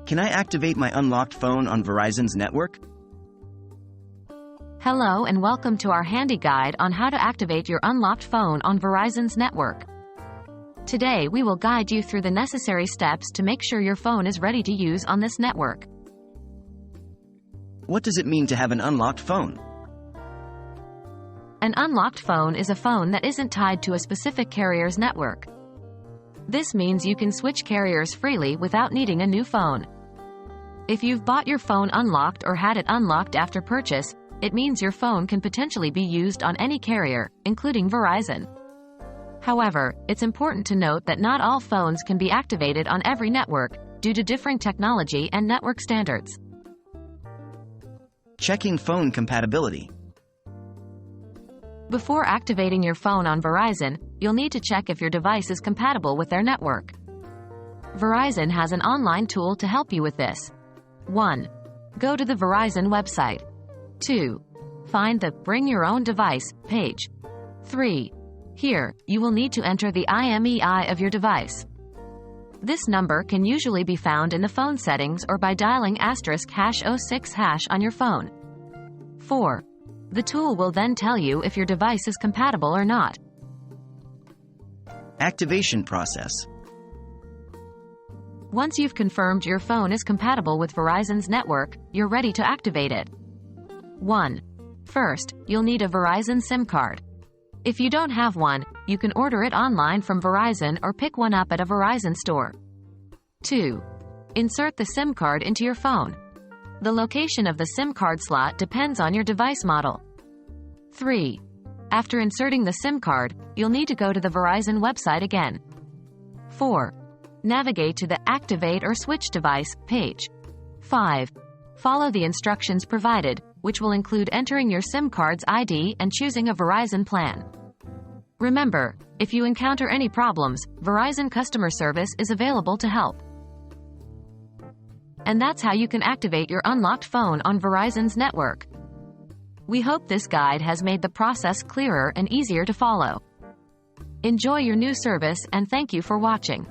Can I activate my unlocked phone on Verizon's network? Hello and welcome to our handy guide on how to activate your unlocked phone on Verizon's network. Today we will guide you through the necessary steps to make sure your phone is ready to use on this network. What does it mean to have an unlocked phone? An unlocked phone is a phone that isn't tied to a specific carrier's network. This means you can switch carriers freely without needing a new phone. If you've bought your phone unlocked or had it unlocked after purchase, it means your phone can potentially be used on any carrier, including Verizon. However, it's important to note that not all phones can be activated on every network, due to differing technology and network standards. Checking phone compatibility. Before activating your phone on Verizon, you'll need to check if your device is compatible with their network. Verizon has an online tool to help you with this. 1. Go to the Verizon website. 2. Find the Bring Your Own Device page. 3. Here, you will need to enter the IMEI of your device. This number can usually be found in the phone settings or by dialing *#06# on your phone. 4. The tool will then tell you if your device is compatible or not. Activation process. Once you've confirmed your phone is compatible with Verizon's network, you're ready to activate it. 1. First, you'll need a Verizon SIM card. If you don't have one, you can order it online from Verizon or pick one up at a Verizon store. 2. Insert the SIM card into your phone. The location of the SIM card slot depends on your device model. 3. After inserting the SIM card, you'll need to go to the Verizon website again. 4. Navigate to the Activate or Switch Device page. 5. Follow the instructions provided, which will include entering your SIM card's ID and choosing a Verizon plan. Remember, if you encounter any problems, Verizon customer service is available to help. And that's how you can activate your unlocked phone on Verizon's network. We hope this guide has made the process clearer and easier to follow. Enjoy your new service and thank you for watching.